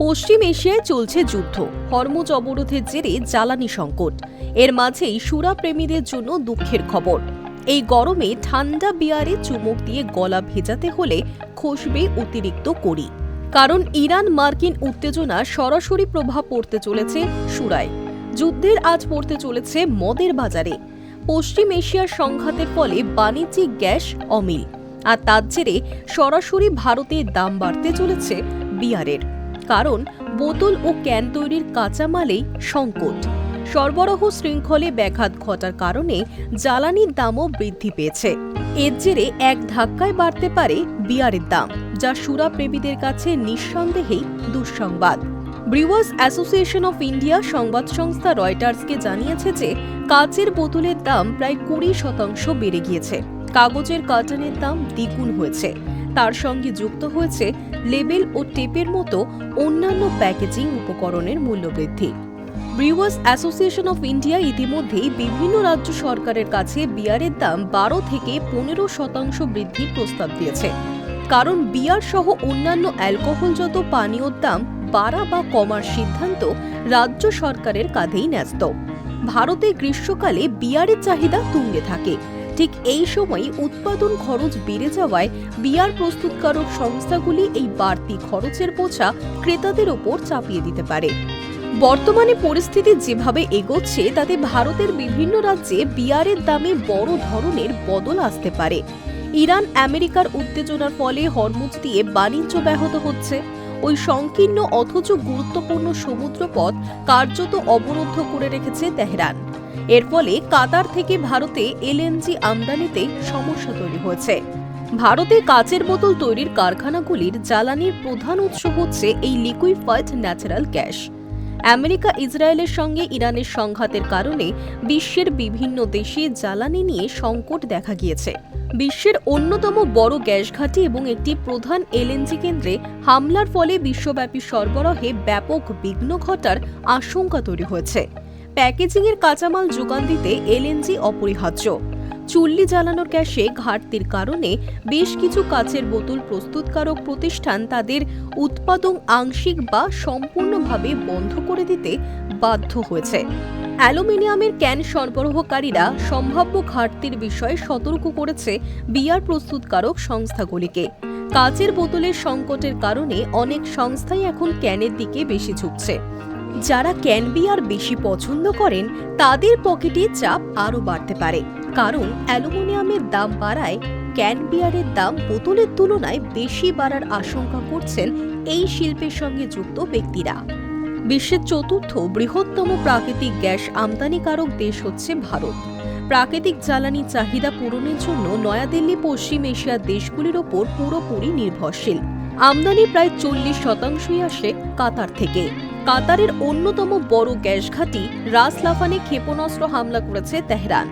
পশ্চিম এশিয়ায় চলছে যুদ্ধ, হরমুজ অবরোধের জেরে জ্বালানি সংকট। এর মাঝেই সুরা প্রেমীদের জন্য দুঃখের খবর। এই গরমে ঠান্ডা বিয়ারে চুমুক দিয়ে গলা ভেজাতে হলে খসবে অতিরিক্ত কড়ি। কারণ ইরান মার্কিন উত্তেজনা সরাসরি প্রভাব পড়তে চলেছে সুরায়। যুদ্ধের আজ পড়তে চলেছে মদের বাজারে। পশ্চিম এশিয়ার সংঘাতের ফলে বাণিজ্যিক গ্যাস অমিল, আর তার জেরে সরাসরি ভারতের দাম বাড়তে চলেছে বিয়ারের। কারণ বোতল ও ক্যান তৈরির কাঁচামালেই সংকট। সরবরাহ শৃঙ্খলে ব্যাঘাত ঘটার কারণে জ্বালানির দামও বৃদ্ধি পেয়েছে। এর জেরে এক ধাক্কায় বাড়তে পারে বিয়ারের দাম, যা সুরা প্রেমীদের কাছে নিঃসন্দেহেই দুঃসংবাদ। ব্রিউয়ার্স অ্যাসোসিয়েশন অফ ইন্ডিয়া সংবাদ সংস্থা রয়টার্সকে জানিয়েছে যে কাচের বোতলের দাম প্রায় 20% বেড়ে গিয়েছে। কাগজের কার্টনের দাম দ্বিগুণ হয়েছে। তার সঙ্গে যুক্ত হয়েছে লেবেল ও টেপের মতো অন্যান্য প্যাকেজিং উপকরণের মূল্যবৃদ্ধি। ব্রিউয়ার্স অ্যাসোসিয়েশন অফ ইন্ডিয়া ইতিমধ্যেই বিভিন্ন রাজ্য সরকারের কাছে বিয়ারের দাম 12 থেকে 15% বৃদ্ধির প্রস্তাব দিয়েছে। কারণ বিয়ার সহ অন্যান্য অ্যালকোহলজাত পানীয়র দাম বাড়া বা কমার সিদ্ধান্ত রাজ্য সরকারের কাঁধেই ন্যস্ত। ভারতে গ্রীষ্মকালে বিয়ারের চাহিদা তুঙ্গে থাকে। ঠিক এই সময় উৎপাদন খরচ বেড়ে যাওয়ায় বিয়ার প্রস্তুতকারক সংস্থাগুলি এই বাড়তি খরচের বোঝা ক্রেতাদের ওপর চাপিয়ে দিতে পারে। বর্তমানে পরিস্থিতি যেভাবে এগোচ্ছে তাতে ভারতের বিভিন্ন রাজ্যে বিয়ারের দামে বড় ধরনের বদল আসতে পারে। ইরান আমেরিকার উত্তেজনার ফলে হরমুজ দিয়ে বাণিজ্য ব্যাহত হচ্ছে। ওই সংকীর্ণ অথচ গুরুত্বপূর্ণ সমুদ্রপথ কার্যত অবরুদ্ধ করে রেখেছে তেহরান। এর ফলে কাতার থেকে ভারতে এলএনজি আমদানিতে সমস্যা তৈরি হয়েছে। ভারতে কাচের বোতল তৈরির কারখানাগুলির জ্বালানির প্রধান উৎস হচ্ছে এই লিকুইফাইড ন্যাচারাল গ্যাস। আমেরিকা ইসরায়েলের সঙ্গে ইরানের সংঘাতের কারণে বিশ্বের বিভিন্ন দেশে জ্বালানি নিয়ে সংকট দেখা গিয়েছে। বিশ্বের অন্যতম বড় গ্যাস ঘাঁটি এবং একটি প্রধান এলএনজি কেন্দ্রে হামলার ফলে বিশ্বব্যাপী সরবরাহে ব্যাপক বিঘ্ন ঘটার আশঙ্কা তৈরি হয়েছে। প্যাকেজিংয়ের কাঁচামাল যোগান দিতে এলএনজি অপরিহার্য। চুল্লি জ্বালানোর গ্যাসে ঘাটতির কারণে বেশ কিছু কাচের বোতল প্রস্তুতকারক প্রতিষ্ঠান তাদের উৎপাদন আংশিক বা সম্পূর্ণভাবে বন্ধ করে দিতে বাধ্য হয়েছে। অ্যালুমিনিয়ামের ক্যান সরবরাহকারীরা সম্ভাব্য ঘাটতির বিষয়ে সতর্ক করেছে বিয়ার প্রস্তুতকারক সংস্থাগুলিকে। কাচের বোতলের সংকটের কারণে অনেক সংস্থাই এখন ক্যানের দিকে বেশি ঝুঁকছে। যারা ক্যান বিয়ার বেশি পছন্দ করেন তাদের পকেটে চাপ আরও বাড়তে পারে। কারণ অ্যালুমিনিয়ামের দাম বাড়ায় ক্যান বিয়ারের দাম বোতলের তুলনায় বেশি বাড়ার আশঙ্কা করছেন এই শিল্পের সঙ্গে যুক্ত ব্যক্তিরা। বিশ্বের চতুর্থ বৃহত্তম প্রাকৃতিক গ্যাস আমদানিকারক দেশ হচ্ছে ভারত। প্রাকৃতিক জ্বালানি চাহিদা পূরণের জন্য নয়াদিল্লি পশ্চিম এশিয়ার দেশগুলির ওপর পুরোপুরি নির্ভরশীল। আমদানি প্রায় 40%ই আসে কাতার থেকে। কাতারের অন্যতম বড় গ্যাস ঘাঁটি রাস লাফানে ক্ষেপণাস্ত্র হামলা করেছে তেহরান।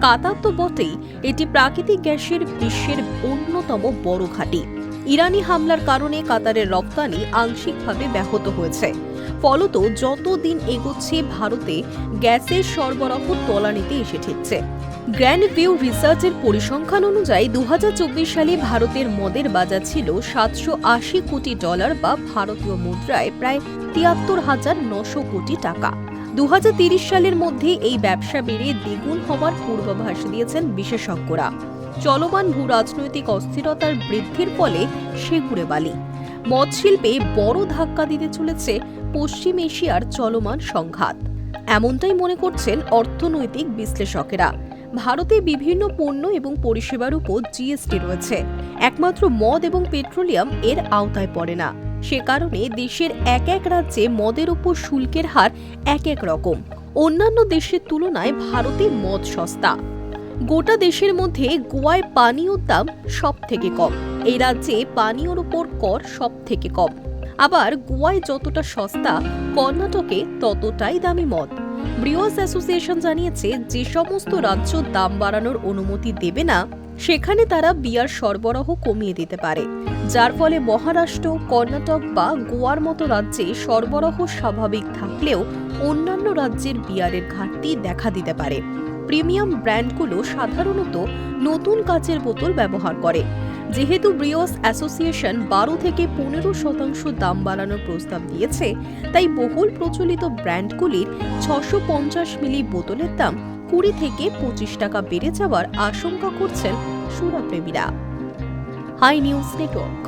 কাতার তো বটেই, এটি প্রাকৃতিক গ্যাসের বিশ্বের অন্যতম বড় ঘাঁটি। ইরানি হামলার কারণে কাতারের রপ্তানি আংশিকভাবে ব্যাহত হয়েছে। ফলত যত দিন এগোচ্ছে ভারতে গ্যাসের সরবরাহ তলানিতে এসে ঠেকছে। গ্র্যান্ড ভিউ রিসার্চের পরিসংখ্যান অনুযায়ী 2024 সালে ভারতের মদের বাজার ছিল $780 কোটি বা ভারতীয় মুদ্রায় প্রায় 73,900 কোটি টাকা। 2030 সালের মধ্যে এই ব্যবসা বেড়ে দ্বিগুণ হওয়ার পূর্বাভাস দিয়েছেন বিশেষজ্ঞরা। চলমান ভূ রাজনৈতিক অস্থিরতার বৃদ্ধির ফলে সেগুড়ে বালি। মদ শিল্পে বড় ধাক্কা দিতে চলেছে পশ্চিম এশিয়ার চলমান সংঘাত, এমনটাই মনে করছেন অর্থনৈতিক বিশ্লেষকেরা। ভারতে বিভিন্ন পণ্য এবং পরিষেবার উপর জিএসটি রয়েছে। একমাত্র মদ এবং পেট্রোলিয়াম এর আওতায় পড়ে না। সে কারণে দেশের এক এক রাজ্যে মদের উপর শুল্কের হার এক এক রকম। অন্যান্য দেশের তুলনায় ভারতে মদ সস্তা। গোটা দেশের মধ্যে গোয়ায় পানীয়র দাম সব থেকে কম। এই রাজ্যে পানীয়র উপর কর সব থেকে কম। আবার গোয়ায় যতটা সস্তা, কর্ণাটকে ততটাই দামি মদ। ব্রিউয়ার্স অ্যাসোসিয়েশন জানিয়েছে যে সমস্ত রাজ্য দাম বাড়ানোর অনুমতি দেবে না সেখানে তারা বিয়ার সরবরাহ কমিয়ে দিতে পারে, যার ফলে মহারাষ্ট্র, কর্ণাটক বা গোয়ার মতো রাজ্যে সরবরাহ স্বাভাবিক থাকলেও অন্যান্য রাজ্যের বিয়ারের ঘাটতি দেখা দিতে পারে। প্রিমিয়াম ব্র্যান্ডগুলো সাধারণত নতুন কাচের বোতল ব্যবহার করে, যেহেতু ব্রিওস অ্যাসোসিয়েশন 12 থেকে 15% দাম বাড়ানোর প্রস্তাব দিয়েছে, তাই বহুল প্রচলিত ব্র্যান্ডগুলির 650 মিলি বোতলের দাম 20 থেকে 25 টাকা বেড়ে যাওয়ার আশঙ্কা করছেন সুরাপ্রেমীরা। High news network.